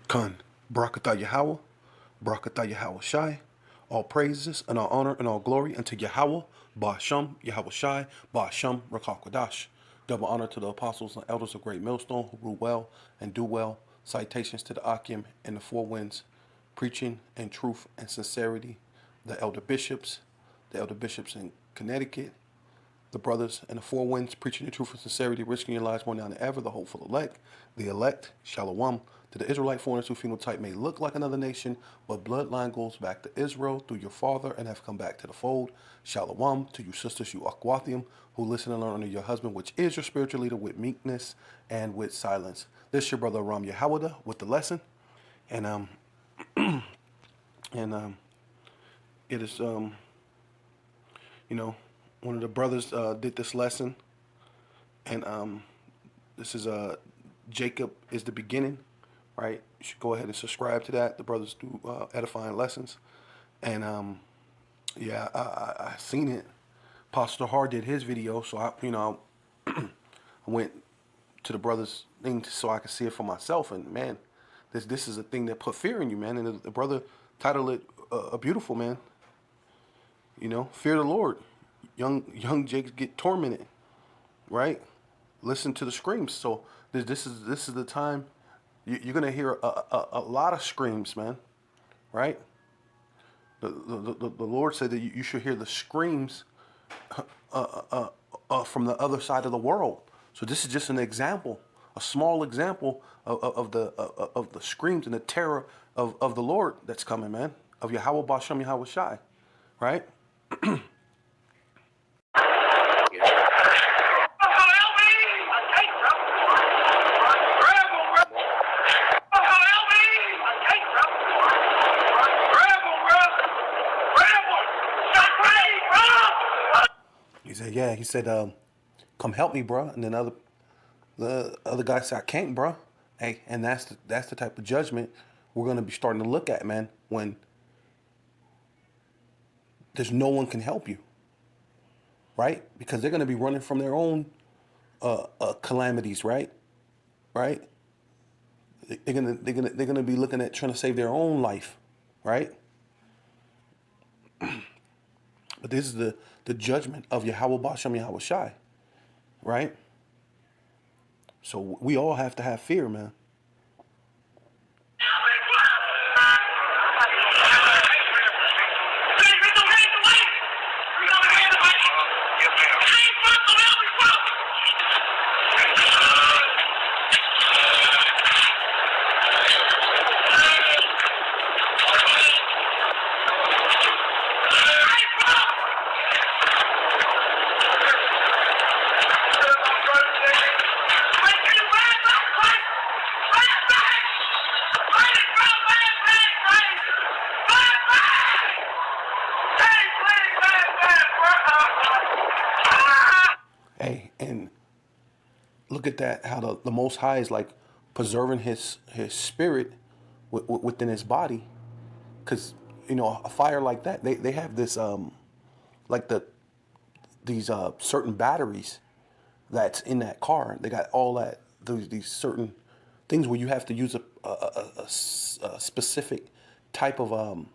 Khan, Barakatah Yahweh, Barakatah Yahweh Shai. All praises and all honor and all glory unto Yahweh, Ba'asham, Yahweh Shai, Ba'asham, Rakah Kodash. Double honor to the apostles and elders of Great Millstone who rule well and do well. Citations to the Akim and the Four Winds, preaching in truth and sincerity. The elder bishops in Connecticut, the brothers and the Four Winds, preaching the truth and sincerity, risking your lives more now than ever, the hopeful elect, Shalom, to the Israelite foreigners whose phenotype may look like another nation, but bloodline goes back to Israel through your father and have come back to the fold. Shalom, to you sisters, you Akwathium, who listen and learn under your husband, which is your spiritual leader, with meekness and with silence. This is your brother Ram Yahawada with the lesson, and it is one of the brothers did this lesson, and this is Jacob is the beginning, right? You should go ahead and subscribe to that. The brothers do edifying lessons, and yeah, I seen it. Pastor Hard did his video, so I went to the brothers thing so I could see it for myself, and man, this is a thing that put fear in you, man. And the brother titled it "A Beautiful Man." Fear the Lord. Young Jakes get tormented, right? Listen to the screams. So this is the time you're gonna hear a lot of screams, man. Right? The Lord said that you should hear the screams from the other side of the world. So this is just an example, a small example of the screams and the terror of the Lord that's coming, man. Of Yahweh Ba'asham Yahweh Shai, right? He said, yeah. He said, come help me, bro. And then the other guy said, I can't, bro. Hey, and that's the type of judgment we're gonna be starting to look at, man. When there's no one can help you, right? Because they're gonna be running from their own calamities, right? Right? They're gonna be looking at trying to save their own life, right? But this is the judgment of Yahweh Ba'asham Yahweh Shai, right? So we all have to have fear, man. Hey, and look at that, how the Most High is like preserving his spirit within his body. Because, a fire like that, they have this, like these certain batteries that's in that car. They got all that, these certain things where you have to use a specific type of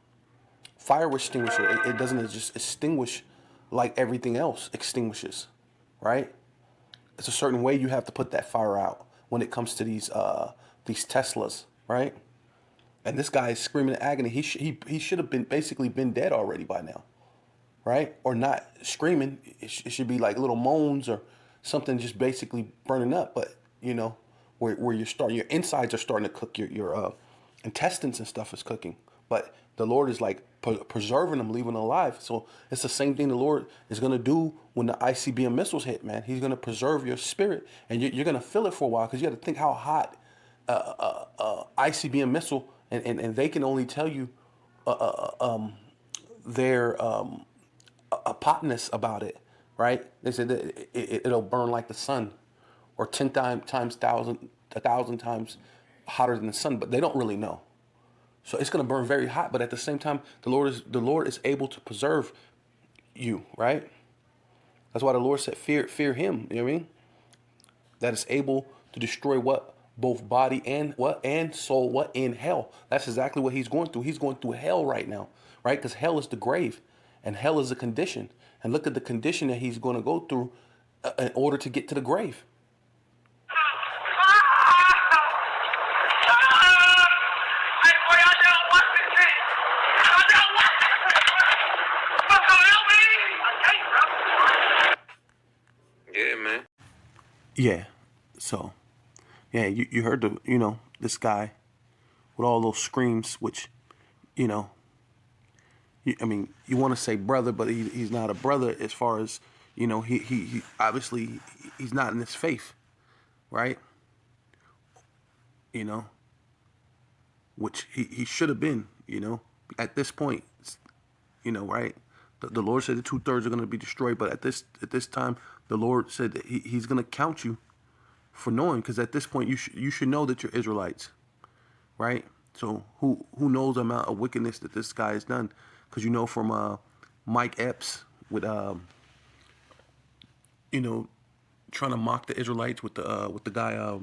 fire extinguisher. It doesn't just extinguish like everything else extinguishes, right? It's a certain way you have to put that fire out when it comes to these Teslas, right? And this guy is screaming in agony. He should have been dead already by now, right? Or not screaming. It should be like little moans or something, just basically burning up. But where your insides are starting to cook, your intestines and stuff is cooking. But the Lord is like preserving them, leaving them alive. So it's the same thing the Lord is going to do when the ICBM missiles hit, man. He's going to preserve your spirit, and you're going to feel it for a while, because you got to think how hot ICBM missile, and they can only tell you their apotness about it, right? They said that it'll burn like the sun, or 1,000 times hotter than the sun, but they don't really know. So it's going to burn very hot, but at the same time, the Lord is able to preserve you, right? That's why the Lord said, fear him. You know what I mean? That is able to destroy what? both body and soul in hell. That's exactly what he's going through. He's going through hell right now, right? Because hell is the grave, and hell is a condition. And look at the condition that he's going to go through in order to get to the grave. Yeah, man. Yeah. So, yeah, you heard this guy with all those screams, which, you know, I mean, you want to say brother, but he's not a brother as far as, he obviously he's not in this faith, right? You know, which he should have been, at this point, right? The Lord said the 2/3 are going to be destroyed, but at this time, the Lord said that he's going to count you for knowing, because at this point you should know that you're Israelites, right? So who knows the amount of wickedness that this guy has done? Because from Mike Epps with trying to mock the Israelites with the guy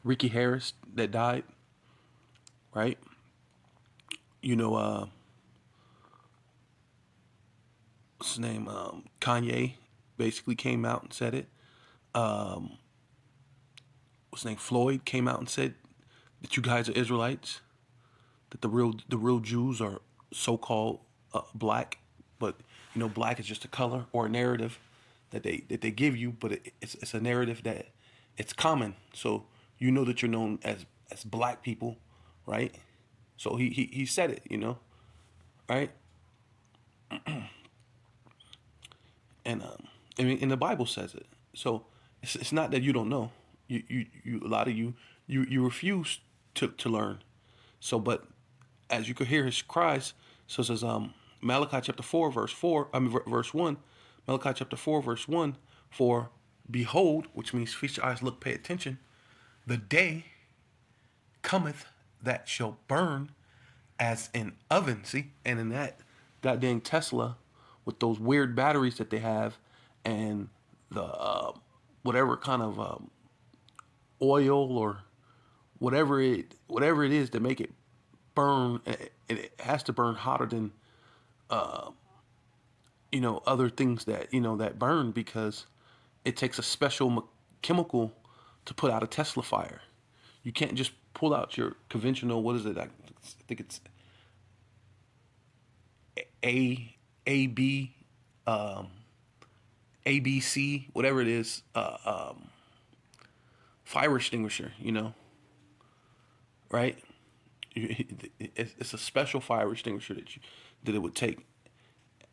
Ricky Harris that died, right? What's his name? Kanye basically came out and said it. What's his name? Floyd came out and said that you guys are Israelites, that the real Jews are so-called black, but black is just a color or a narrative that they give you, but it's a narrative that it's common. So that you're known as black people, right? So he said it, right? And I mean, and the Bible says it. So it's not that you don't know. You a lot of you refuse to learn. So, but as you could hear his cries, so it says Malachi chapter 4 verse 4. I mean verse 1. Malachi chapter 4 verse 1. For behold, which means feast your eyes, look, pay attention. The day cometh that shall burn as an oven. See, and in that goddamn Tesla with those weird batteries that they have, and the whatever kind of oil or whatever it is to make it burn, it has to burn hotter than other things that that burn, because it takes a special chemical to put out a Tesla fire. You can't just pull out your conventional, what is it? I think it's A B ABC, whatever it is, fire extinguisher, right? It's a special fire extinguisher that it would take,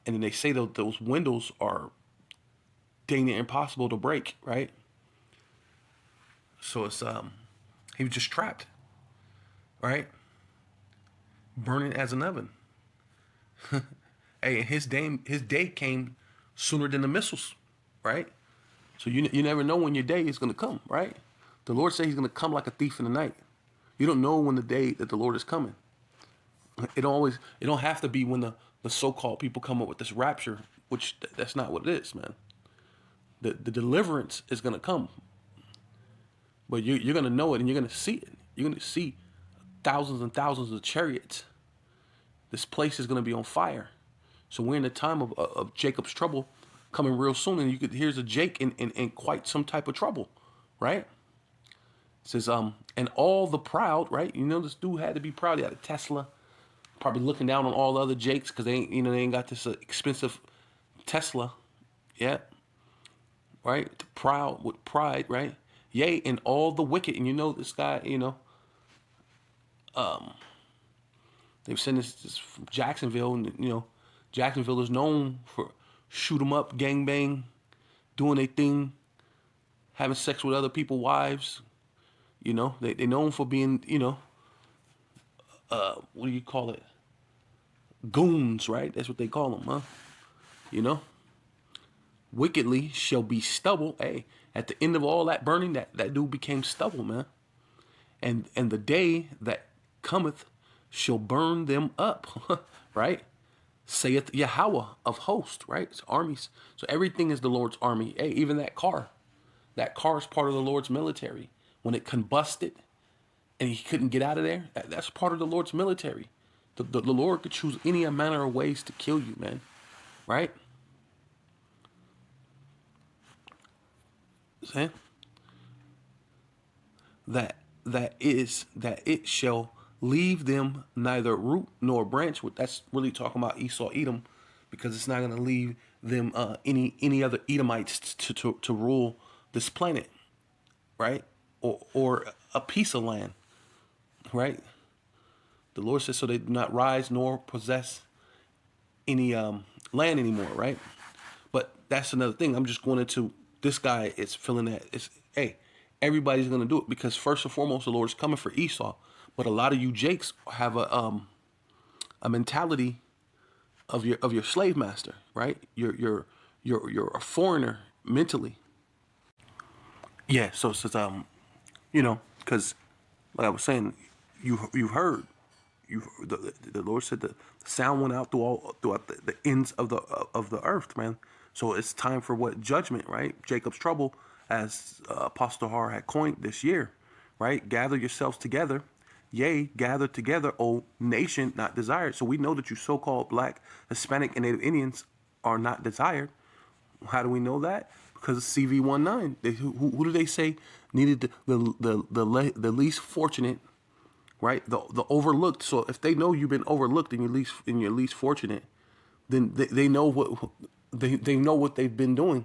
and then they say that those windows are dang near impossible to break, right? So it's he was just trapped, right? Burning as an oven. Hey, his day came sooner than the missiles, right? So you never know when your day is going to come, right? The Lord said he's going to come like a thief in the night. You don't know when the day that the Lord is coming. It don't have to be when the so-called people come up with this rapture, which that's not what it is, man. The deliverance is going to come. But you're going to know it, and you're going to see it. You're going to see thousands and thousands of chariots. This place is going to be on fire. So we're in the time of Jacob's trouble coming real soon, and here's a Jake in quite some type of trouble, right? It says, and all the proud, right? This dude had to be proud. He had a Tesla, probably looking down on all the other Jakes because they ain't got this expensive Tesla, yeah, right? Proud with pride, right? Yea, and all the wicked, and this guy, they've sent this from Jacksonville, and Jacksonville is known for shoot 'em up, gangbang, doing their thing, having sex with other people's wives. They known for being, what do you call it? Goons, right? That's what they call them, huh? Wickedly shall be stubble. Hey, at the end of all that burning, that dude became stubble, man. And the day that cometh shall burn them up, right? Saith Yahweh of hosts, right? It's armies. So everything is the Lord's army. Hey, even that car. That car is part of the Lord's military. when it combusted and he couldn't get out of there. That's part of the Lord's military. The Lord could choose any manner of ways to kill you, man. Right? See? That it shall leave them neither root nor branch. That's really talking about Esau, Edom, because it's not going to leave them any other Edomites to rule this planet, right? Or a piece of land, right? The Lord says, so they do not rise nor possess any land anymore, right? But that's another thing. I'm just going into this guy is feeling that it's, hey, everybody's going to do it because first and foremost, the Lord is coming for Esau. But a lot of you Jakes have a mentality of your slave master, right? You're a foreigner mentally. Yeah. So it says because like I was saying, you've heard. The Lord said the sound went out throughout the ends of the earth, man. So it's time for what judgment, right? Jacob's trouble, as Apostle Har had coined this year, right? Gather yourselves together, yea, gather together, O nation not desired. So we know that you so-called Black, Hispanic, and Native Indians are not desired. How do we know that? Because of CV19. Who do they say needed the least fortunate? Right, the overlooked. So if they know you've been overlooked and you're least fortunate, then they know what they know what they've been doing,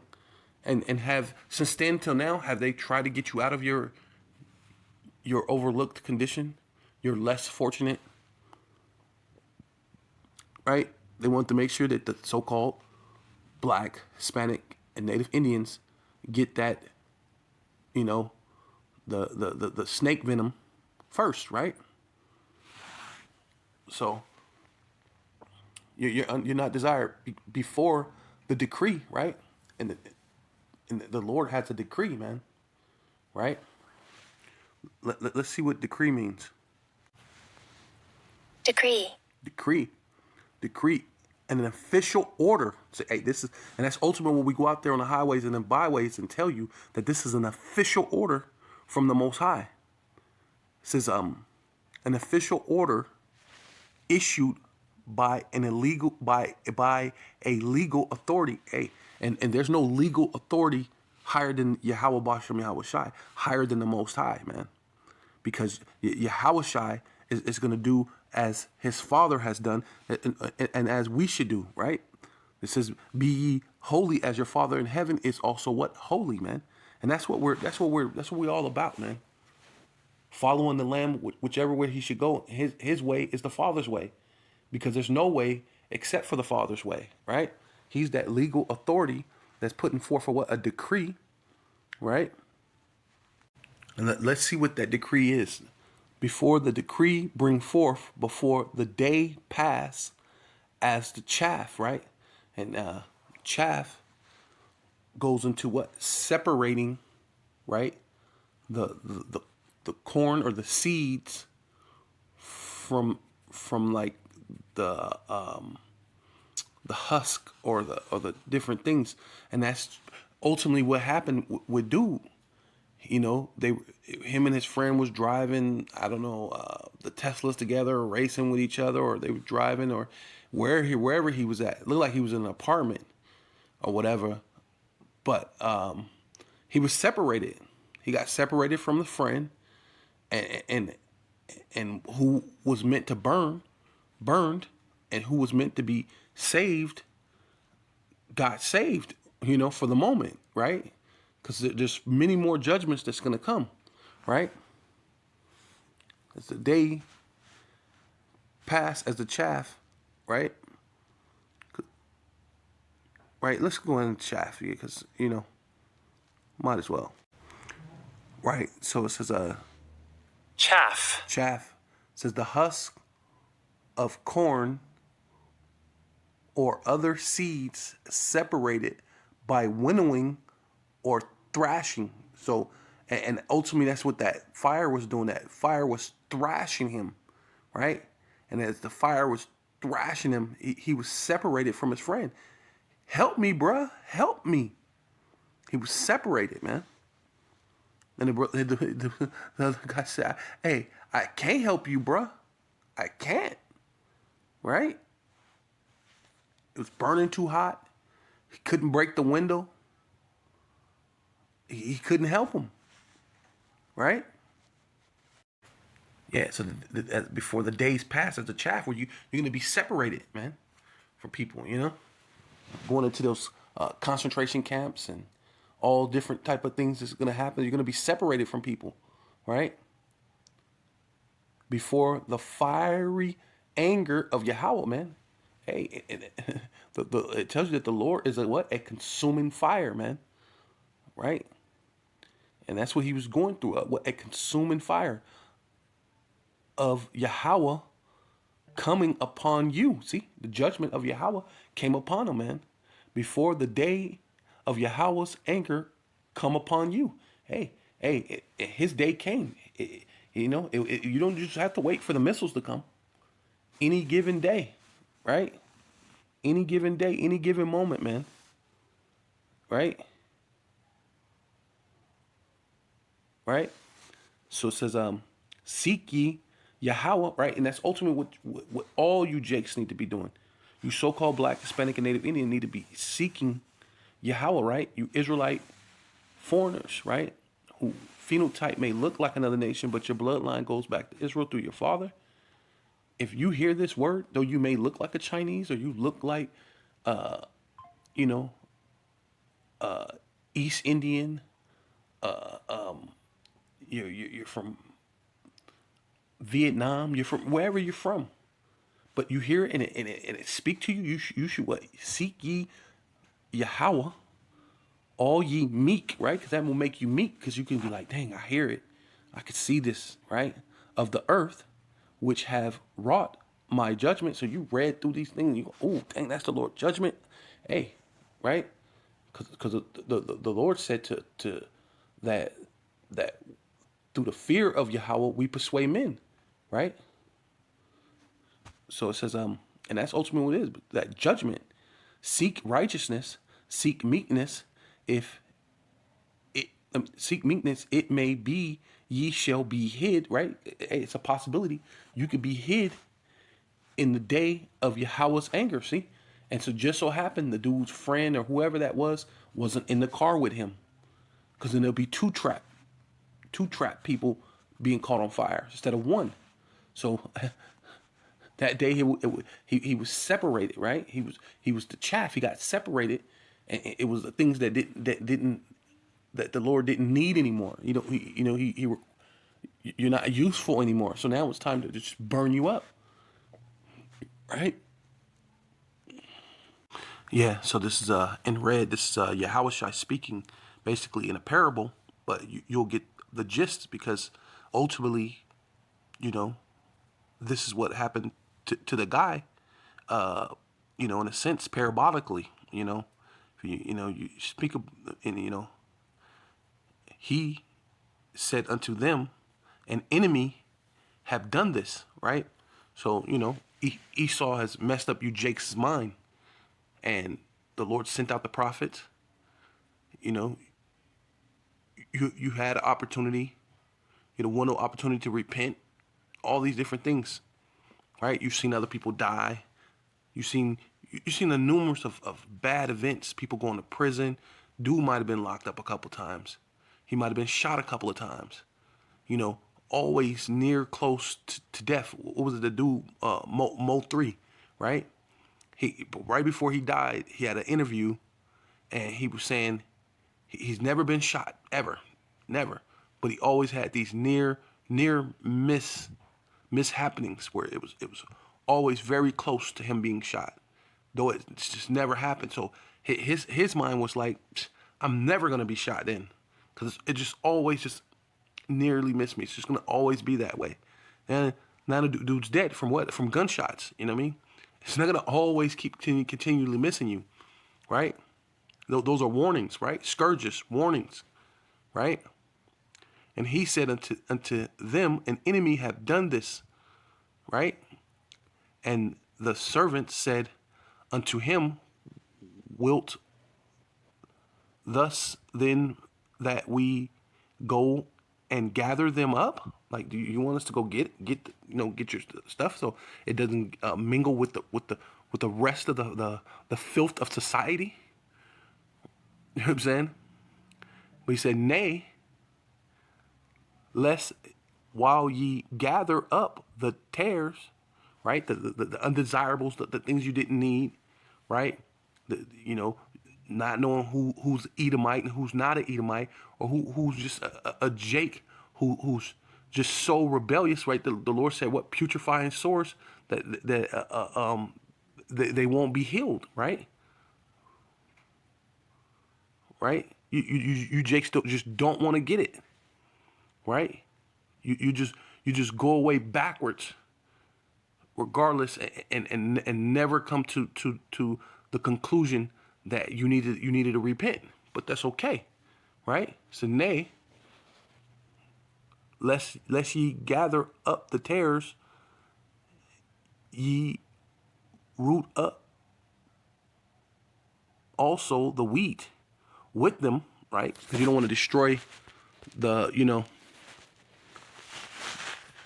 and have since then till now have they tried to get you out of your overlooked condition, your less fortunate. Right, they want to make sure that the so-called Black, Hispanic, and Native Indians get that, the snake venom first, right? So you're not desired before the decree, right? And the Lord has a decree, man, right? Let's see what decree means. Decree, and an official order. So, hey, this is, and that's ultimately when we go out there on the highways and the byways and tell you that this is an official order from the Most High. It says, an official order issued by a legal authority. And there's no legal authority higher than Yahweh Bashem Yahweh Shai, higher than the Most High, man. Because Yahweh Shai is going to do as his Father has done, and as we should do, right? It says, "Be ye holy as your Father in heaven is also what holy, man." And that's what we're all about, man. Following the Lamb, whichever way he should go, his way is the Father's way, because there's no way except for the Father's way, right? He's that legal authority that's putting forth a decree, right? And let's see what that decree is. Before the decree bring forth, before the day pass, as the chaff, right? And chaff goes into what? Separating, right? The corn or the seeds from like the husk or the different things, and that's ultimately what happened with dude. Him and his friend was driving, I don't know, the Teslas together, or racing with each other, or they were driving, or wherever he was at. It looked like he was in an apartment or whatever, but he was separated. He got separated from the friend, and who was meant to burned, and who was meant to be saved got saved, for the moment, right? Because there's many more judgments that's going to come, right? As the day pass as the chaff, right? Right, let's go into chaff here because, might as well. Right, so it says chaff. Chaff. It says the husk of corn or other seeds separated by winnowing or thrashing. So, and ultimately that's what that fire was doing. That fire was thrashing him, right? And as the fire was thrashing him, he was separated from his friend. Help me, bruh. Help me. He was separated, man. And the other guy said, hey, I can't help you, bruh. I can't. Right? It was burning too hot. He couldn't break the window. He couldn't help him. Right? Yeah, so before the days pass as the chaff, where you're going to be separated, man, from people, going into those concentration camps and all different type of things that's going to happen. You're going to be separated from people, right? Before the fiery anger of Yahweh, man. Hey, it tells you that the Lord is a consuming fire, man, right? And that's what he was going through, a consuming fire of Yahweh coming upon you. See, the judgment of Yahweh came upon him, man. Before the day of Yahweh's anger come upon you. Hey, his day came. You don't just have to wait for the missiles to come. Any given day, right? Any given day, any given moment, man. Right? Right? So it says, seek ye Yahweh, right? And that's ultimately what all you Jakes need to be doing. You so-called Black, Hispanic, and Native Indian need to be seeking Yahweh, right? You Israelite foreigners, right? Who phenotype may look like another nation, but your bloodline goes back to Israel through your father. If you hear this word, though you may look like a Chinese or you look like, you know, East Indian, you're from Vietnam, you're from wherever you're from, but you hear it and it speak to you. You should what? Seek ye Yahweh, all ye meek, right? Because that will make you meek. Because you can be like, dang, I hear it, I could see this, right? Of the earth, which have wrought my judgment. So you read through these things, and you go, oh, dang, that's the Lord's judgment. Hey, right? Because the Lord said to that through the fear of Yahweh we persuade men, right? So it says, and that's ultimately what it is. That judgment, seek righteousness, seek meekness. If it seek meekness, it may be ye shall be hid. Right? It's a possibility. You could be hid in the day of Yahweh's anger. See, and so just so happened the dude's friend or whoever that wasn't in the car with him, because then there'll be two trapped people being caught on fire instead of one. So that day he was separated, right? He was the chaff. He got separated, and it was the things that the Lord didn't need anymore. You're not useful anymore. So now it's time to just burn you up, right? Yeah. So this is in red. This is Yahweh Shai speaking, basically in a parable, but you'll get the gist because ultimately, this is what happened to the guy, in a sense, parabolically, you speak of, and, he said unto them, an enemy have done this, right? So, Esau has messed up you Jake's mind, and the Lord sent out the prophets. You had an opportunity, one opportunity to repent, all these different things, right? You've seen other people die. You've seen the numerous of bad events, people going to prison. Dude might have been locked up a couple times. He might have been shot a couple of times. Always near close to death. What was it, the dude, Mo 3, right? Right before he died, he had an interview, and he was saying he's never been shot, ever. Never. But he always had these near mishappenings where it was always very close to him being shot, though it just never happened. So his mind was like, I'm never gonna be shot then, because it just always just nearly missed me. It's just gonna always be that way. And now the dude's dead from what? From gunshots. You know what I mean? It's not gonna always continually missing you, right? Those are warnings, right? Scourges, warnings, right? And he said unto them, an enemy have done this, right? And the servant said unto him, wilt thus then that we go and gather them up? Like, do you want us to go get get your stuff so it doesn't mingle with the rest of the filth of society? You know what I'm saying? But he said, nay, lest while ye gather up the tares, right? The undesirables, the things you didn't need, right? Not knowing who's Edomite and who's not an Edomite, or who's just a Jake who's just so rebellious, right? The Lord said, "What putrefying sores they won't be healed," right? Right? You Jakes just don't want to get it, right? You just go away backwards, regardless, and never come to the conclusion that you needed to repent. But that's okay, right? So nay, lest ye gather up the tares, ye root up also the wheat with them, right? Because you don't want to destroy the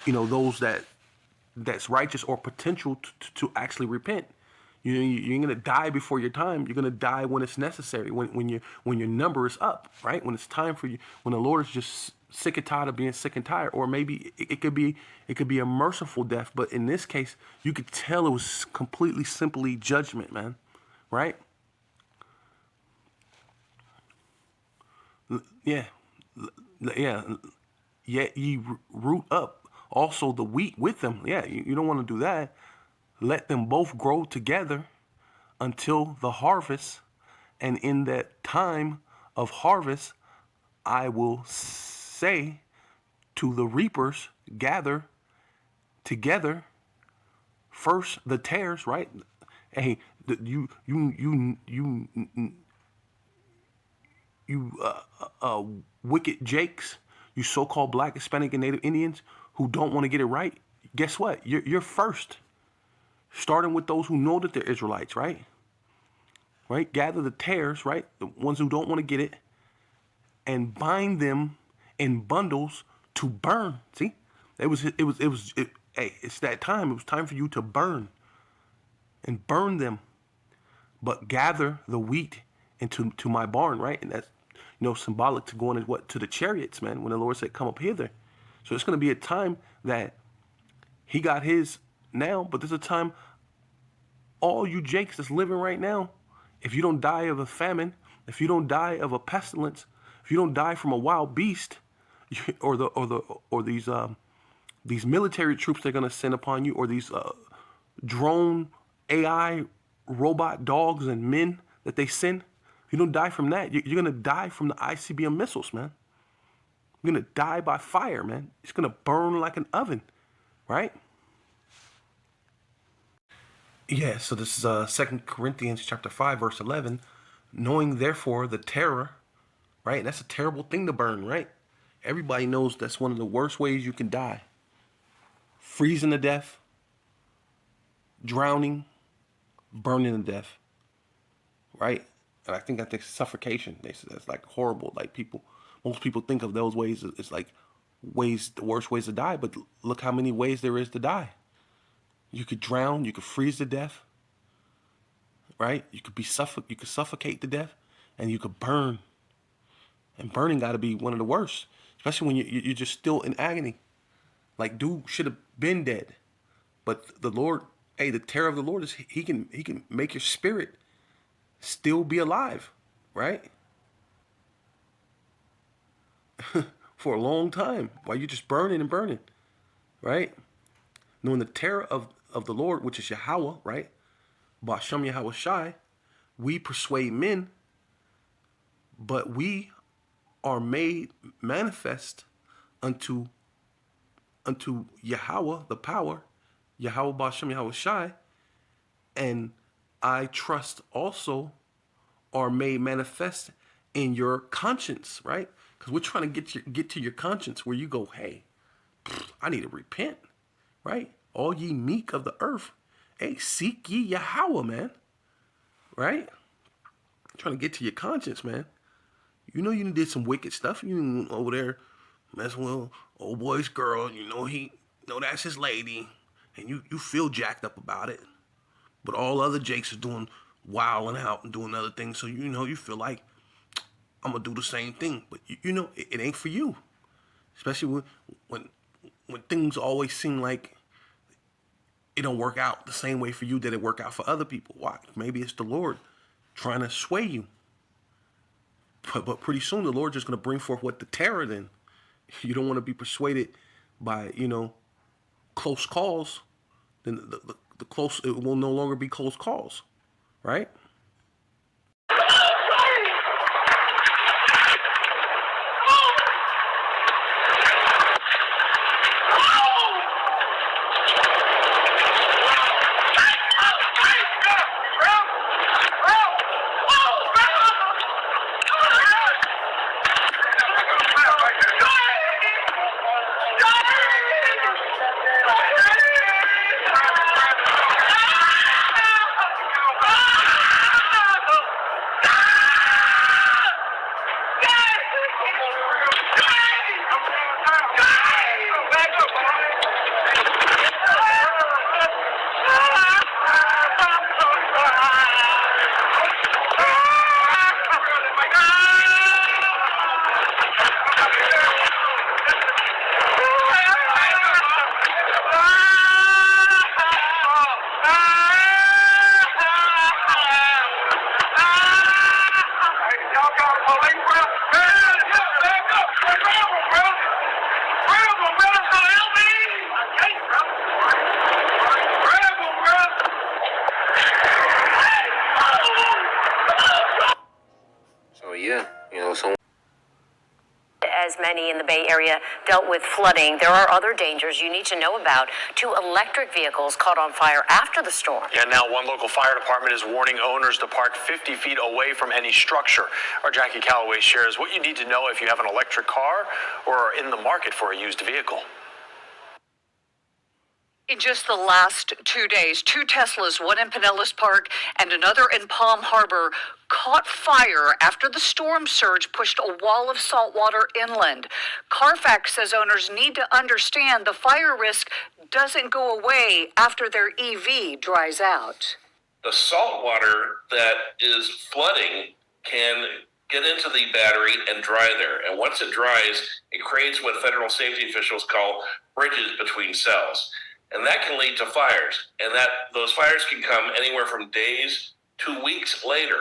those that's righteous or potential to actually repent. You're gonna die before your time. You're gonna die when it's necessary, when your number is up, right? When it's time for you, when the Lord is just sick and tired of being sick and tired, or maybe it could be a merciful death, but in this case, you could tell it was completely simply judgment, man, right? Yeah, yeah. Yet ye root up also the wheat with them. Yeah, you don't want to do that. Let them both grow together until the harvest. And in that time of harvest, I will say to the reapers, gather together first the tares, right? Hey, you wicked Jakes, you so-called Black, Hispanic, and Native Indians who don't want to get it right. Guess what? You're first, starting with those who know that they're Israelites, right? Right? Gather the tares, right? The ones who don't want to get it, and bind them in bundles to burn. See, hey, it's that time. It was time for you to burn and burn them, but gather the wheat into my barn, right? And that's symbolic to going to the chariots, man. When the Lord said, "Come up hither," so it's going to be a time that He got His now, but there's a time all you Jakes that's living right now, if you don't die of a famine, if you don't die of a pestilence, if you don't die from a wild beast, or these military troops they're gonna send upon you, or these drone AI robot dogs and men that they send, if you don't die from that, you're gonna die from the ICBM missiles, man. You're gonna die by fire, man. It's gonna burn like an oven, right? Yeah, so this is 2 Corinthians chapter 5, verse 11. Knowing therefore the terror, right? That's a terrible thing to burn, right? Everybody knows that's one of the worst ways you can die. Freezing to death, drowning, burning to death, right? And I think suffocation. They say that's like horrible. Like most people think of those ways as like the worst ways to die. But look how many ways there is to die. You could drown, you could freeze to death, right? You could you could suffocate to death, and you could burn. And burning got to be one of the worst, especially when you're just still in agony. Like dude should have been dead, but the Lord, hey, the terror of the Lord is he can make your spirit still be alive, right? For a long time while you're just burning and burning, right? Knowing the terror of the Lord, which is Yahweh, right? Ba'ashem Yahweh Shai, we persuade men, but we are made manifest unto Yahweh, the power, Yahweh Ba'ashem Yahweh Shai, and I trust also are made manifest in your conscience, right? Because we're trying to get to your conscience where you go, hey, I need to repent, right? All ye meek of the earth, hey, seek ye Yahweh, man, right? I'm trying to get to your conscience, man. You know you did some wicked stuff. You over there messing with old boy's girl. That's his lady, and you feel jacked up about it. But all other Jakes are doing wilding out and doing other things. So you feel like I'm gonna do the same thing. But it ain't for you. Especially when things always seem like it don't work out the same way for you that it work out for other people. Why? Maybe it's the Lord trying to sway you. But pretty soon the Lord just gonna bring forth what the terror. Then you don't want to be persuaded by close calls. Then the close, it will no longer be close calls, right? So yeah, so as many in the Bay Area dealt with flooding, there are other dangers you need to know about. 2 electric vehicles caught on fire after the storm. Yeah, now one local fire department is warning owners to park 50 feet away from any structure. Our Jackie Calloway shares what you need to know if you have an electric car or are in the market for a used vehicle. In just the last 2 days, 2 Teslas, one in Pinellas Park and another in Palm Harbor, caught fire after the storm surge pushed a wall of salt water inland. Carfax says owners need to understand the fire risk doesn't go away after their EV dries out. The salt water that is flooding can get into the battery and dry there. And once it dries, it creates what federal safety officials call bridges between cells. And that can lead to fires. And those fires can come anywhere from days to weeks later.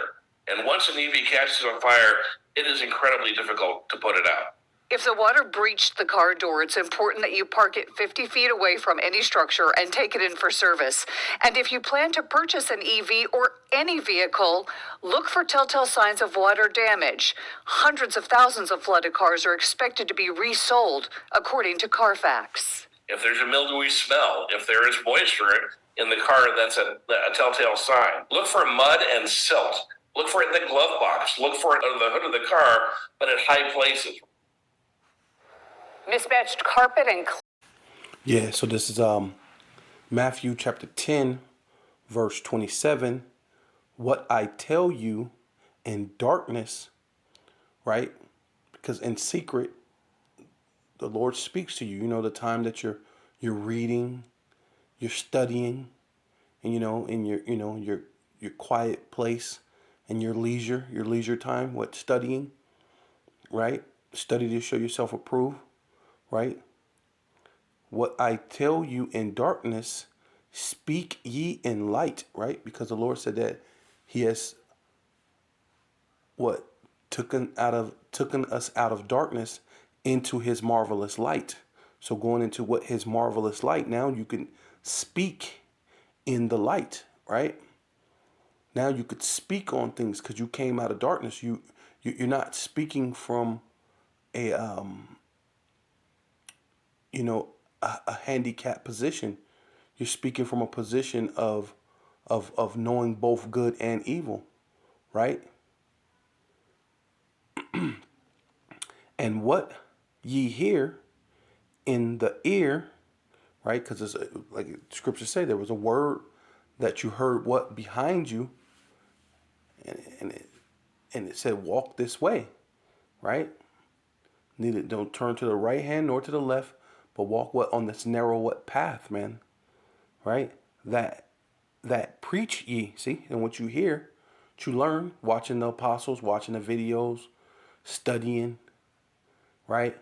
And once an EV catches on fire, it is incredibly difficult to put it out. If the water breached the car door, it's important that you park it 50 feet away from any structure and take it in for service. And if you plan to purchase an EV or any vehicle, look for telltale signs of water damage. Hundreds of thousands of flooded cars are expected to be resold, according to Carfax. If there's a mildewy smell, if there is moisture in the car, that's a telltale sign. Look for mud and silt. Look for it in the glove box. Look for it under the hood of the car, but at high places. Mismatched carpet and... Yeah, so this is Matthew chapter 10, verse 27. What I tell you in darkness, right? Because in secret, the Lord speaks to you. You know, the time that you're reading, you're studying, and in your quiet place and your leisure time, what studying, right? Study to show yourself approved, right? What I tell you in darkness, speak ye in light, right? Because the Lord said that He has taken us out of darkness into His marvelous light. So going into what His marvelous light, now you can speak in the light, right? Now you could speak on things because you came out of darkness. You're not speaking from a handicapped position. You're speaking from a position of knowing both good and evil, right? And what ye hear in the ear, right? Because like scriptures say, there was a word that you heard what behind you, and it said walk this way. right? Neither don't turn to the right hand nor to the left, but walk what on this narrow what path, man. Right? That preach ye, see, and what you hear, what you learn, watching the apostles, watching the videos, studying, right?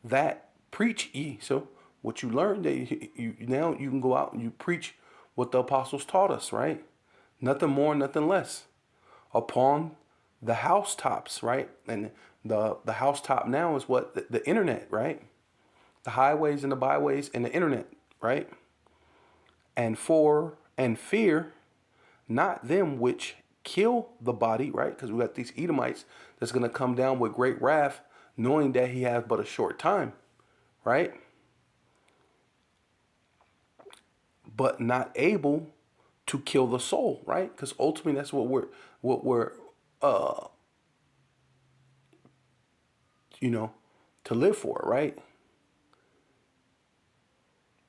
That preach ye. So what you learn, that you now you can go out and you preach what the apostles taught us, right? Nothing more, nothing less. Upon the housetops, right? And the housetop now is what the internet, right? The highways and the byways and the internet, right? And fear not them which kill the body, right? Because we got these Edomites that's going to come down with great wrath, knowing that he has but a short time, right? But not able to kill the soul, right? Because ultimately that's what we're you know to live for, right?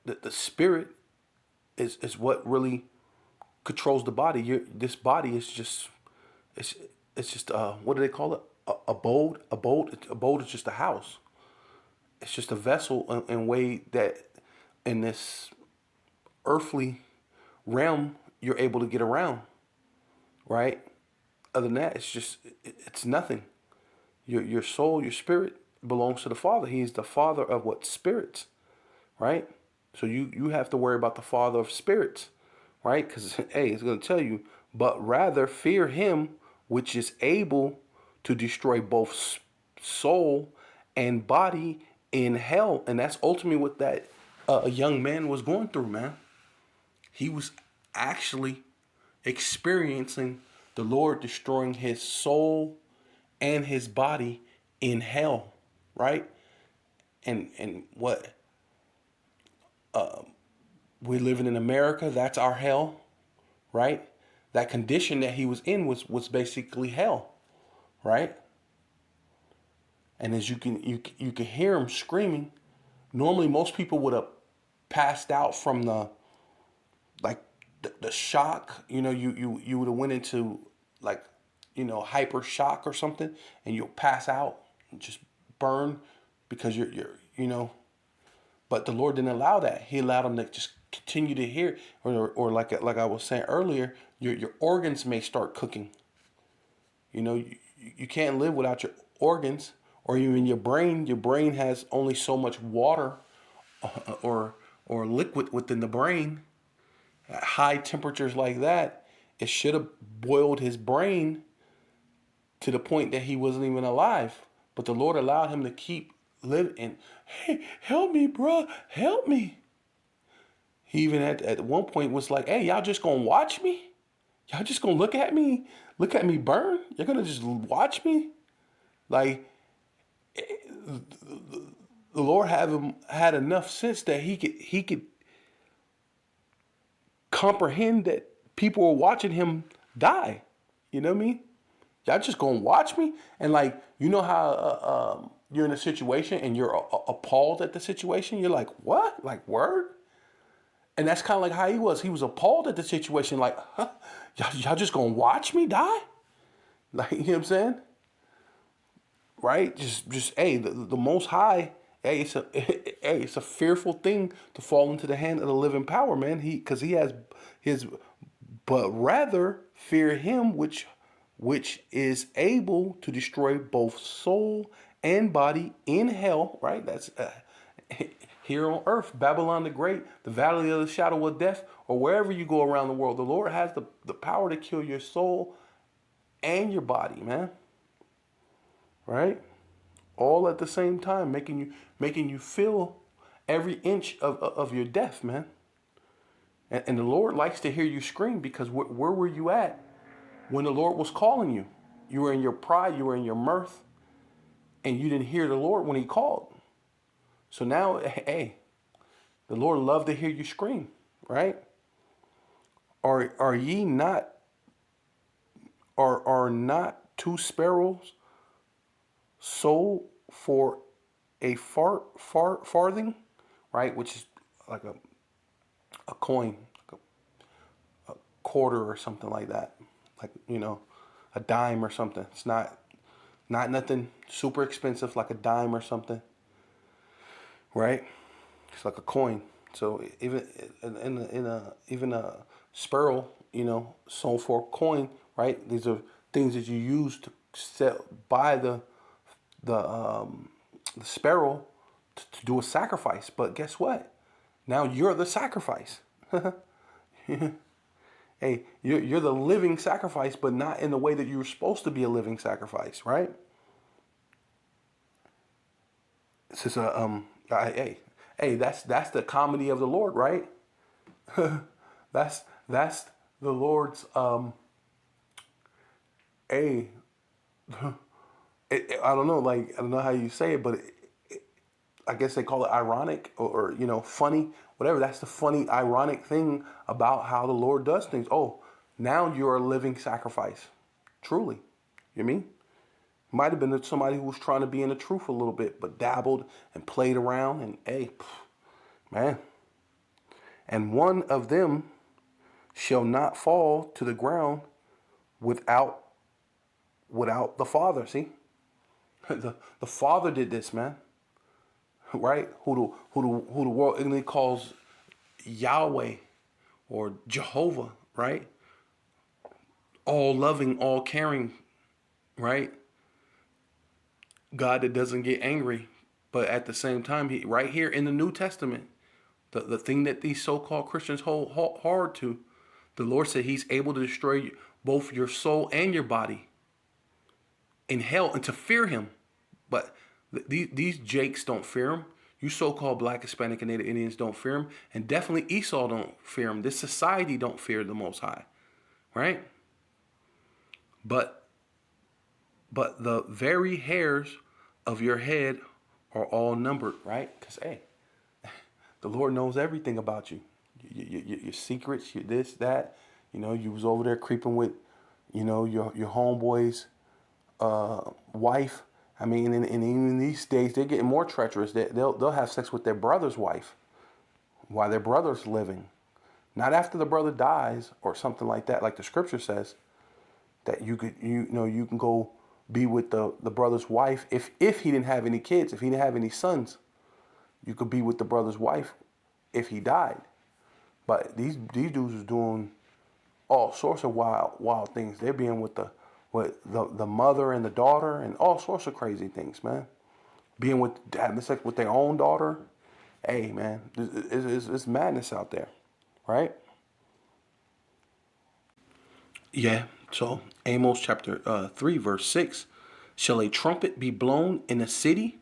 The spirit is what really controls the body. This body is just it's it's just what do they call it? Abode is just a house. It's just a vessel in way that in this earthly realm you're able to get around, right? Other than that, it's nothing. Your soul, your spirit belongs to the Father. He's the Father of what spirits, right? So you have to worry about the Father of spirits, right? Because hey, it's going to tell you, but rather fear Him which is able to destroy both soul and body in hell, and that's ultimately what that a young man was going through, man. He was actually experiencing the Lord destroying his soul and his body in hell, right? And what we're living in America, that's our hell, right? That condition that he was in was basically hell, right? And as you can hear him screaming. Normally, most people would have passed out from like the shock. You would have went into like hyper shock or something, and you'll pass out and just burn because you're. But the Lord didn't allow that. He allowed them to just continue to hear, or like I was saying earlier, your organs may start cooking. You can't live without your organs, or even your brain. Your brain has only so much water or liquid within the brain. At high temperatures like that, it should have boiled his brain to the point that he wasn't even alive. But the Lord allowed him to keep living. And, hey, help me, bro, help me. He even at one point was like, hey, y'all just gonna watch me? Y'all just gonna look at me burn? You're gonna just watch me? Like, the Lord had enough sense that he could comprehend that people were watching him die. You know what I mean? Y'all just gonna watch me? And like, how you're in a situation and you're appalled at the situation. You're like, what? Like, word? And that's kind of like how he was. He was appalled at the situation. Like, huh? Y'all just gonna watch me die? Like, you know what I'm saying? Right? Just hey, the Most High. Hey, it's a fearful thing to fall into the hand of the living power, man. Because he has his, but rather fear him which is able to destroy both soul and body in hell. Right? That's here on earth, Babylon the Great, the valley of the shadow of death, or wherever you go around the world. The Lord has the power to kill your soul and your body, man. Right? All at the same time, making you feel every inch of your death, man. And the Lord likes to hear you scream, because where were you at when the Lord was calling you? You were in your pride, you were in your mirth, and you didn't hear the Lord when He called. So now, hey, the Lord loved to hear you scream, right? Are ye not? Are not two sparrows sold for a farthing, right? Which is like a coin, like a quarter or something like that, like a dime or something. It's not Not nothing super expensive like a dime or something, right? It's like a coin. So even even a sparrow, sold for a coin, right? These are things that you use to sell, buy the the sparrow to do a sacrifice. But guess what? Now you're the sacrifice. Hey, you're the living sacrifice, but not in the way that you were supposed to be a living sacrifice, right? It's just hey, that's the comedy of the Lord, right? That's the Lord's hey, I don't know, like I don't know how you say it, but I guess they call it ironic or funny, whatever. That's the funny, ironic thing about how the Lord does things. Oh, now you're a living sacrifice, truly. You mean? Might have been somebody who was trying to be in the truth a little bit, but dabbled and played around, and hey, man. And one of them shall not fall to the ground without the Father. See, the Father did this, man. Right? Who the world ignorantly calls Yahweh or Jehovah, right? All loving, all caring, right? God that doesn't get angry, but at the same time, he right here in the New Testament, the thing that these so-called Christians hold hard to, the Lord said He's able to destroy both your soul and your body in hell, and to fear Him. But these Jakes don't fear Him. You so-called Black, Hispanic, and Native Indians don't fear Him, and definitely Esau don't fear Him. This society don't fear the Most High, right? But the very hairs of your head are all numbered, right? Because hey, the Lord knows everything about you, your secrets, your this, that. You was over there creeping with, your homeboy's wife. I mean, and even these days they're getting more treacherous. They'll have sex with their brother's wife while their brother's living, not after the brother dies or something like that. Like the scripture says, that you can go be with the brother's wife if he didn't have any kids, if he didn't have any sons, you could be with the brother's wife if he died. But these dudes was doing all sorts of wild things. They're being with the mother and the daughter and all sorts of crazy things, man. Having sex with their own daughter. Hey, man, it's madness out there, right? Yeah. So Amos chapter 3 verse 6, shall a trumpet be blown in a city,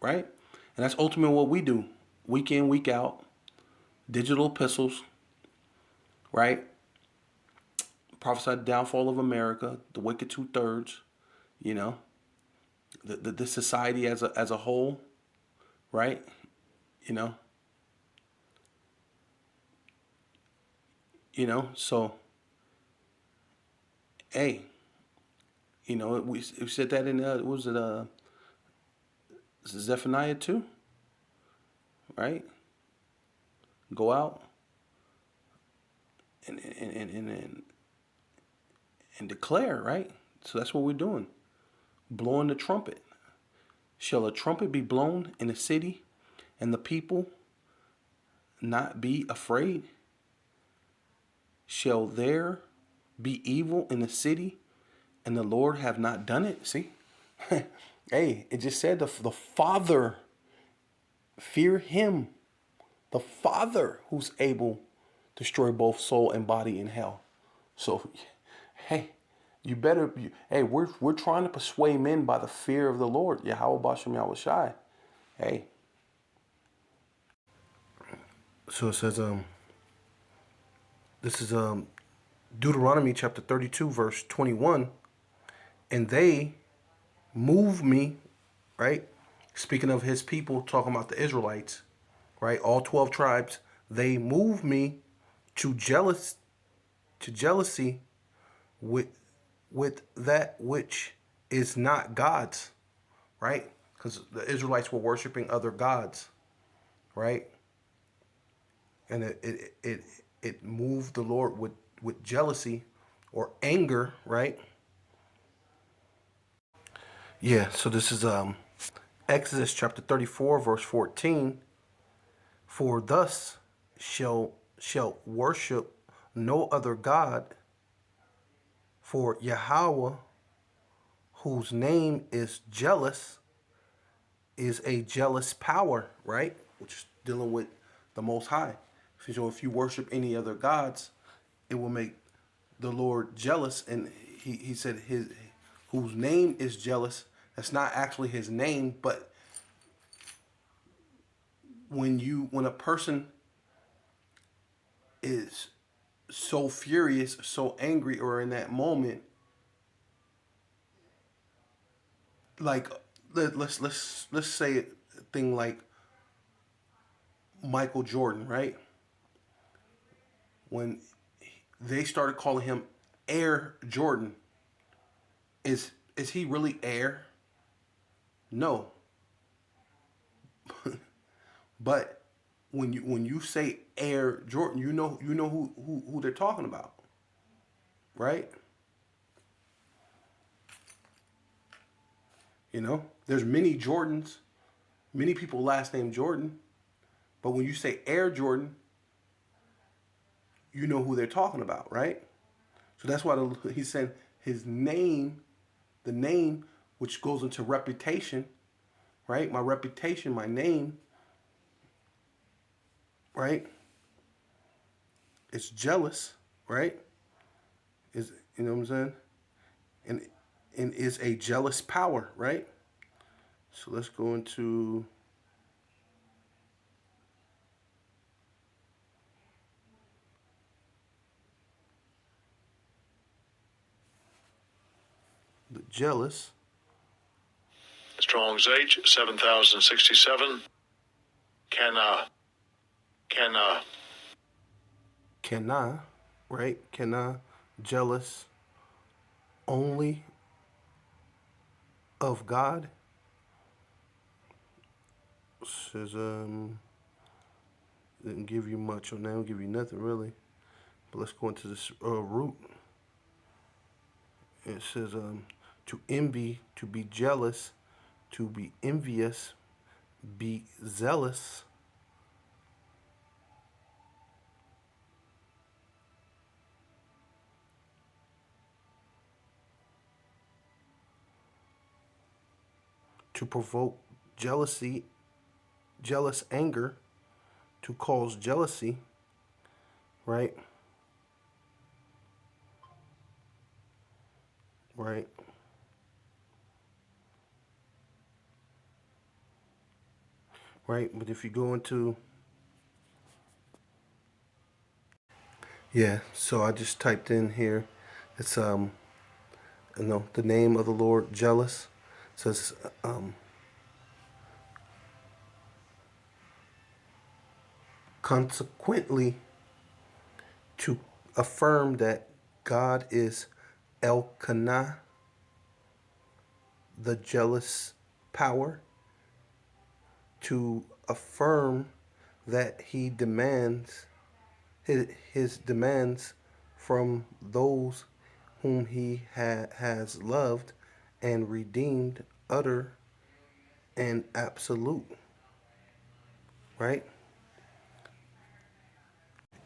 right? And that's ultimately what we do, week in, week out, digital epistles, right? Prophesy the downfall of America, the wicked 2/3, the society as a whole, right? You know, So hey, we said that in what was it Zephaniah 2, right? Go out and declare, right? So that's what we're doing. Blowing the trumpet. Shall a trumpet be blown in a city and the people not be afraid? Shall there be evil in the city and the Lord have not done it? See? Hey, it just said the Father, fear Him. The Father who's able to destroy both soul and body in hell. So, hey, we're trying to persuade men by the fear of the Lord. Yahweh Allah Shiyah. Hey. So it says, this is Deuteronomy chapter 32, verse 21. And they move me, right? Speaking of His people, talking about the Israelites, right? All 12 tribes, they move me to jealousy with that which is not God's, right? Because the Israelites were worshiping other gods, right? And it moved the Lord with jealousy or anger, right? Yeah, so this is Exodus chapter 34, verse 14. For thus shall worship no other God, for Yahweh, whose name is jealous, is a jealous power, right? Which is dealing with the Most High. So if you worship any other gods, it will make the Lord jealous. And he said his whose name is jealous. That's not actually his name, but when a person is so furious, so angry, or in that moment, like let's say a thing like Michael Jordan, right? When they started calling him Air Jordan, is he really Air? No. But when you say Air Jordan, you know who they're talking about, right? There's many Jordans, many people last name Jordan, but when you say Air Jordan, you know who they're talking about, right? So that's why he said his name, the name which goes into reputation, right? My reputation, my name, right? It's jealous, right? Is you know what I'm saying? And and is a jealous power, right? So let's go into the jealous. Strong's H 7067. Cannot, right? Cannot jealous only of God. Says didn't give you much on that. Don't give you nothing really. But let's go into this root. It says to envy, to be jealous, to be envious, be zealous, to provoke jealousy, jealous anger, to cause jealousy, right? Right. Right. But if you go into so I just typed in here. It's the name of the Lord jealous. It says consequently to affirm that God is Elkanah, the jealous power, to affirm that he demands his demands from those whom he has loved and redeemed, utter and absolute, right?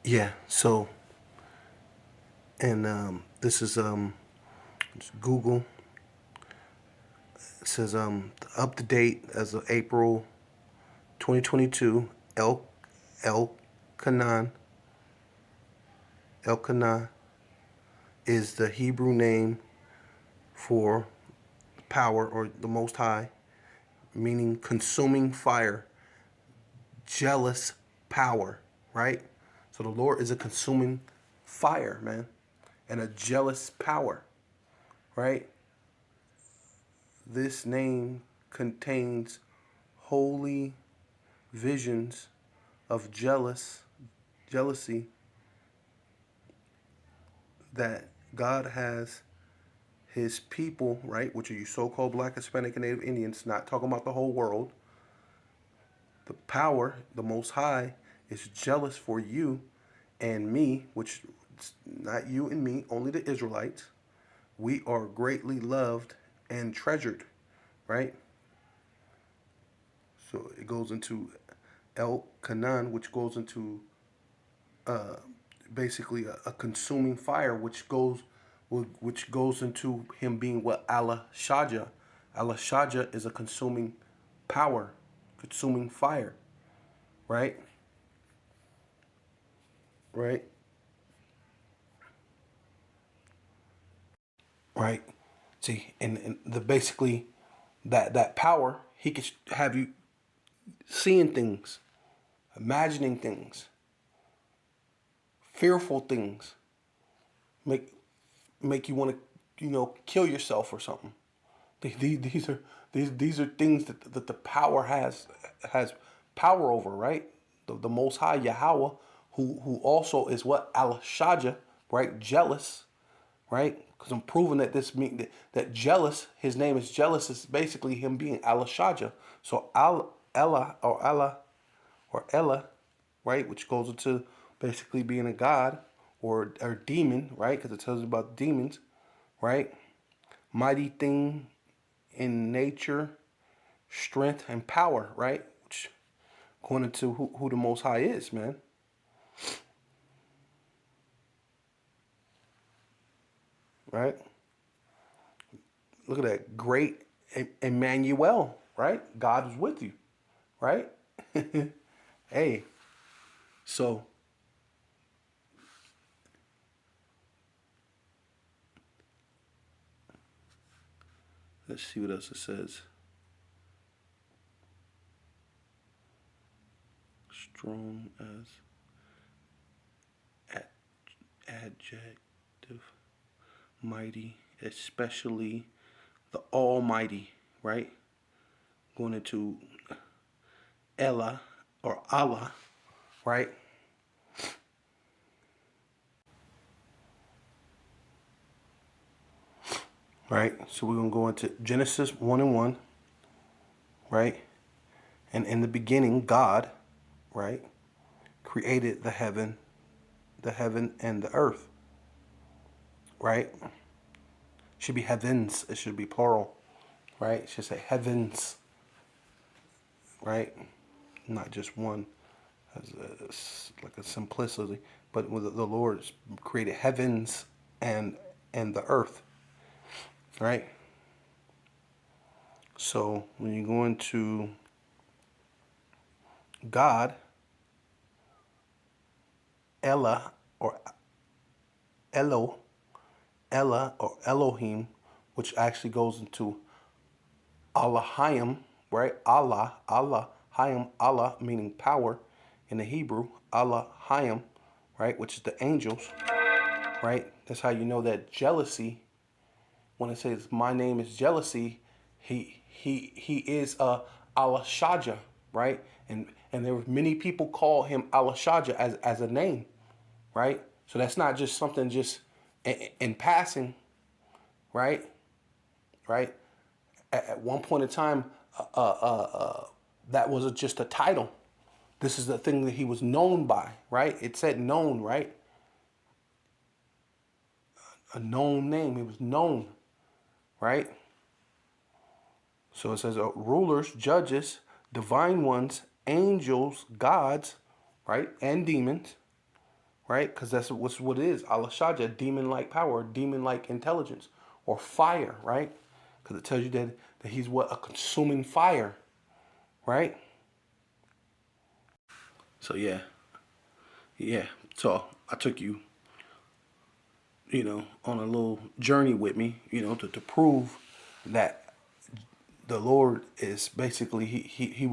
Yeah. So, and this is Google. It says up to date as of April 2022. Elkanah Elkanah is the Hebrew name for power or the Most High, meaning consuming fire, jealous power, right? So the Lord is a consuming fire, man, and a jealous power, right? This name contains holy visions of jealousy that God has his people, right, which are you so-called Black, Hispanic, and Native Indians, not talking about the whole world. The power, the Most High, is jealous for you and me, which is not you and me, only the Israelites. We are greatly loved and treasured. right? So it goes into El Kanan, which goes into basically a consuming fire, which goes into him being what Allah Shajah. Allah Shajah is a consuming power, consuming fire, right? Right? Right? See, and the basically that power, he could have you seeing things, imagining things, fearful things, make make you want to, kill yourself or something. These are things that the power has power over, right? The Most High Yahweh, who also is what Al Shaja, right? Jealous, right? Because I'm proving that that jealous, his name is jealous, is basically him being Al Shaja. So Ella, right, which goes into basically being a god or demon, right? Because it tells you about demons, right? Mighty thing in nature, strength, and power, right? Which going into who the Most High is, man. Right? Look at that. Great Emmanuel, right? God is with you, right? Hey, so let's see what else it says. Strong as adjective, mighty, especially the Almighty, right? Going into Ella or Allah, right? Right? So we're going to go into Genesis 1 and 1, right? And in the beginning, God, right, created the heaven and the earth, right? Should be heavens. It should be plural, right? It should say heavens, right? Not just one, as like a simplicity, but with the Lord created heavens and the earth, right? So when you go into God, Ella or Elo, Ella or Elohim, which actually goes into Allahayim, right? Hayim, Allah meaning power in the Hebrew, Allahayim, right? Which is the angels, right? That's how you know that jealousy, when it says my name is jealousy, he is Allah Shaja, right? And there were many people call him Allah Shaja as a name, right? So that's not just something just in passing, right? Right? At one point in time, that was just a title. This is the thing that he was known by, right? It said known, right? A known name. He was known, right? So it says rulers, judges, divine ones, angels, gods, right? And demons, right? Because that's what it is. Al-Shaja, demon-like power, demon-like intelligence, or fire, right? Because it tells you that he's what? A consuming fire, right? So yeah. So I took you, on a little journey with me, to prove that the Lord is basically he's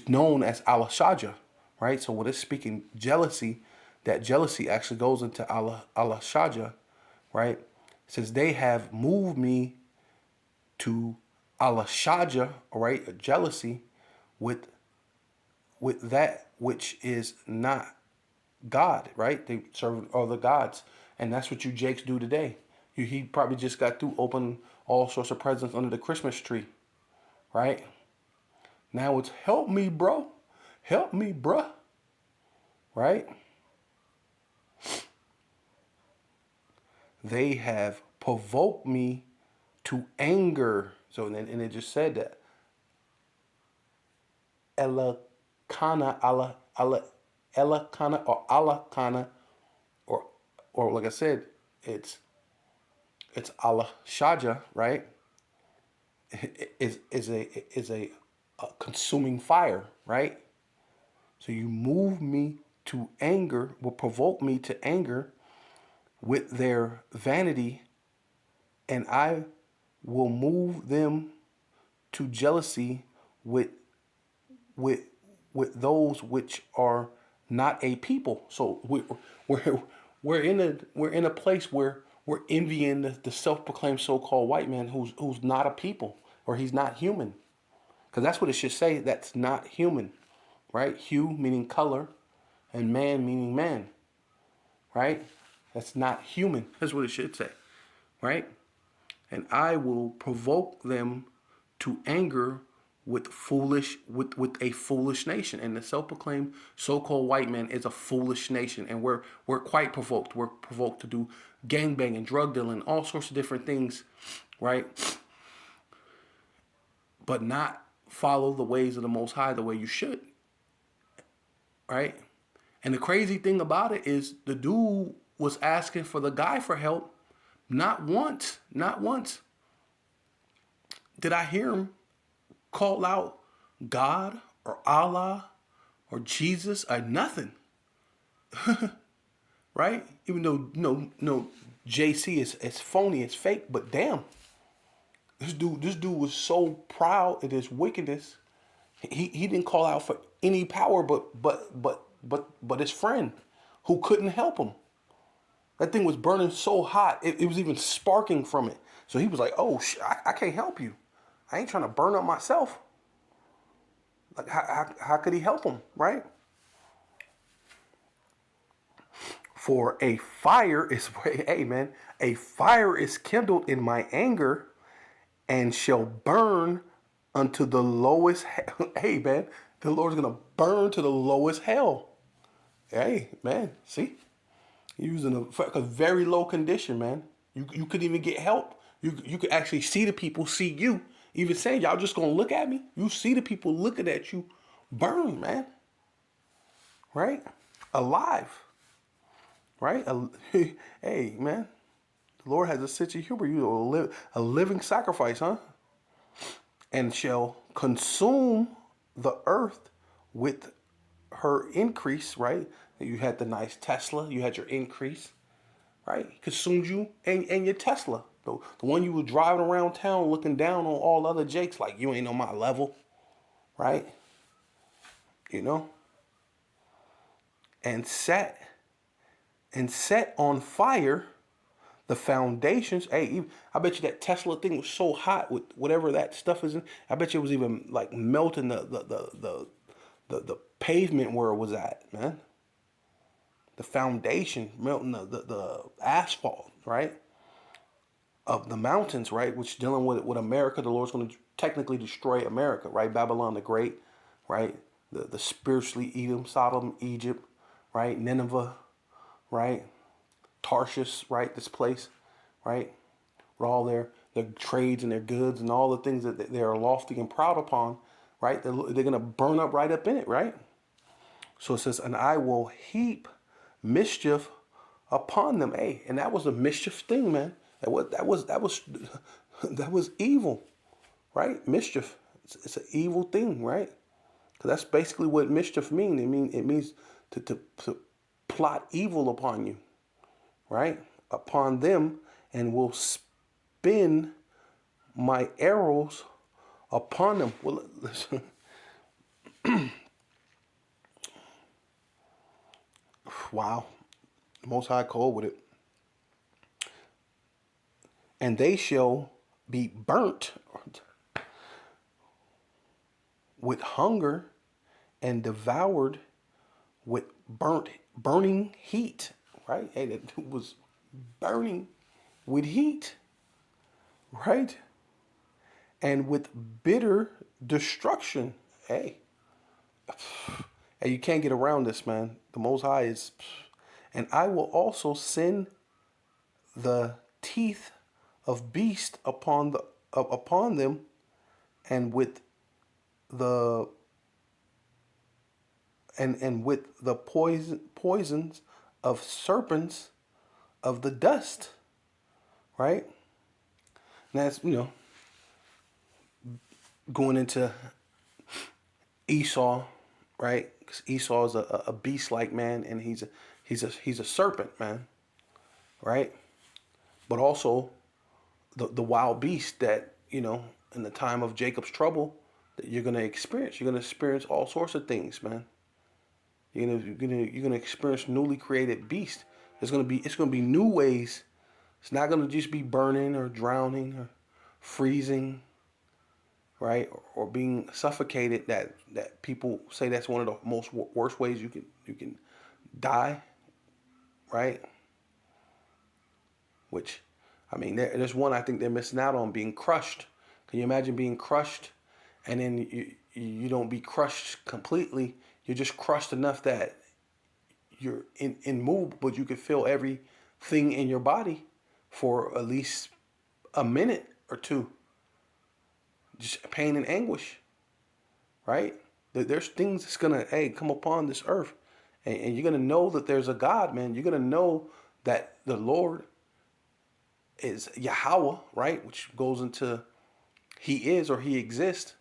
known as Allah Shaja, right? So when it's speaking jealousy, that jealousy actually goes into Allah Shaja, right? It says they have moved me to Allah Shaja, right? Jealousy with that which is not God, right? They serve other gods. And that's what you Jakes do today. He probably just got through opening all sorts of presents under the Christmas tree, right? Now it's help me, bro. Help me, bruh. Right? They have provoked me to anger. So and it just said that Elakana, Elakana, or Alakana, or like I said, it's Allah Shiyah, right? Is a consuming fire, right? So you move me to anger, will provoke me to anger with their vanity, and I will move them to jealousy with with those which are not a people. So we're in a place where we're envying the self-proclaimed so-called white man who's not a people, or he's not human, because that's what it should say. That's not human, right? Hue meaning color, and man meaning man, right? That's not human. That's what it should say, right? And I will provoke them to anger with a foolish nation. And the self-proclaimed so-called white man is a foolish nation, and we're quite provoked. We're provoked to do gangbanging, drug dealing, all sorts of different things, right? But not follow the ways of the Most High the way you should, right? And the crazy thing about it is the dude was asking for the guy for help. Not once did I hear him call out God or Allah or Jesus or nothing. Right? Even though no JC is phony, it's fake, but damn. This dude was so proud of his wickedness. He didn't call out for any power but his friend who couldn't help him. That thing was burning so hot, it was even sparking from it. So he was like, oh, I can't help you. I ain't trying to burn up myself. Like, how could he help him, right? For a fire is, hey man, a fire is kindled in my anger and shall burn unto the lowest, hey man, the Lord's going to burn to the lowest hell. Hey man, see? Using a very low condition, man. You couldn't even get help. You could actually see the people see you. Even saying, y'all just gonna look at me. You see the people looking at you burn, man. Right? Alive. Right? Hey, man. The Lord has a sense of humor. You a living sacrifice, huh? And shall consume the earth with her increase, right? You had the nice Tesla, you had your increase, right? It consumed you and your Tesla. The one you were driving around town looking down on all other Jakes like you ain't on my level, right? You know? And set on fire the foundations. Hey, I bet you that Tesla thing was so hot with whatever that stuff is in. I bet you it was even like melting the pavement where it was at, man. The foundation, melting the asphalt, right? Of the mountains, right? Which dealing with America, the Lord's going to technically destroy America, right? Babylon the Great, right? The spiritually Edom, Sodom, Egypt, right? Nineveh, right? Tarshish, right? This place, right? With all their trades and their goods and all the things that they are lofty and proud upon, right? They're going to burn up right up in it, right? So it says, and I will heap mischief upon them. Hey, and that was a mischief thing, man. That was evil, right? Mischief. It's an evil thing, right? Because that's basically what mischief means. It means to plot evil upon you, right? Upon them, and will spin my arrows upon them. Well, listen. Wow. Most High cold with it. And they shall be burnt with hunger and devoured with burning heat, right? And it was burning with heat, right? And with bitter destruction. Hey, you can't get around this, man. The Most High is, and I will also send the teeth of beast upon the upon them, and with the with the poisons of serpents of the dust, right? And that's, going into Esau, right? Because Esau is a beast-like man, and he's a serpent, man, right? But also the wild beast that, in the time of Jacob's trouble, that you're gonna experience. You're gonna experience all sorts of things, man. You're gonna experience newly created beast. It's gonna be new ways. It's not gonna just be burning or drowning or freezing, right? Or being suffocated. That people say that's one of the most worst ways you can die, right? Which, I mean, there's one I think they're missing out on, being crushed. Can you imagine being crushed, and then you don't be crushed completely? You're just crushed enough that you're immovable, but you can feel everything in your body for at least a minute or two. Just pain and anguish, right? There's things that's gonna, come upon this earth, and you're gonna know that there's a God, man. You're gonna know that the Lord is Yahweh, right? Which goes into He is, or He exists,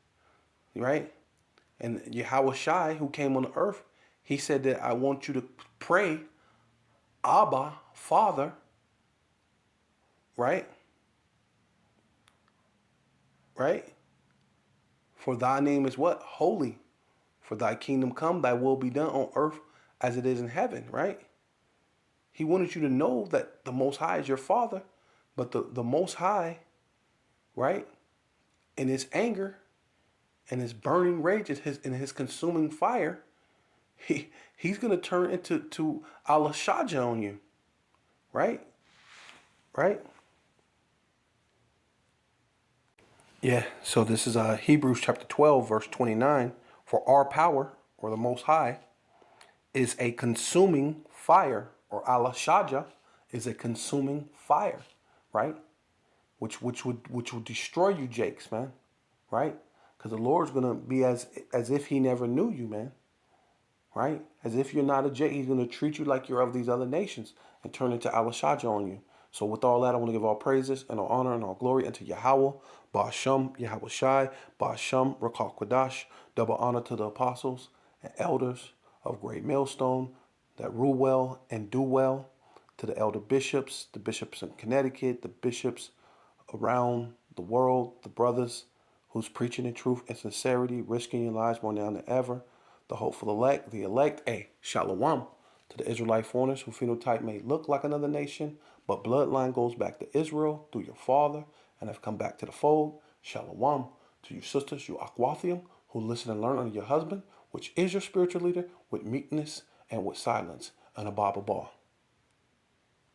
right? And Yahweh Shai, who came on the earth, He said that I want you to pray, Abba, Father, right? Right? For thy name is what? Holy. For thy kingdom come, thy will be done on earth as it is in heaven, right? He wanted you to know that the Most High is your Father, but the Most High, right, in His anger and His burning rage and his consuming fire, He's gonna turn into Allah Shiyah on you, right? Right? Yeah. So this is Hebrews chapter 12, verse 29. For our power, or the Most High, is a consuming fire, or Allah Shiyah is a consuming fire, right? Which would destroy you, Jakes, man, right? Because the Lord's gonna be as if He never knew you, man, right? As if you're not a Jake. He's gonna treat you like you're of these other nations and turn into Allah Shiyah on you. So with all that, I want to give all praises and all honor and all glory unto Yahweh, Ba'asham, Yahweh Shai, Ba'asham, Rakal Quadash. Double honor to the apostles and elders of Great Millstone that rule well and do well, to the elder bishops, the bishops in Connecticut, the bishops around the world, the brothers who's preaching in truth and sincerity, risking your lives more now than ever, the hopeful elect, shalom to the Israelite foreigners whose phenotype may look like another nation, but bloodline goes back to Israel through your father and have come back to the fold. Shalom to you sisters, you Akwathium, who listen and learn under your husband, which is your spiritual leader, with meekness and with silence, and a Baba Ball.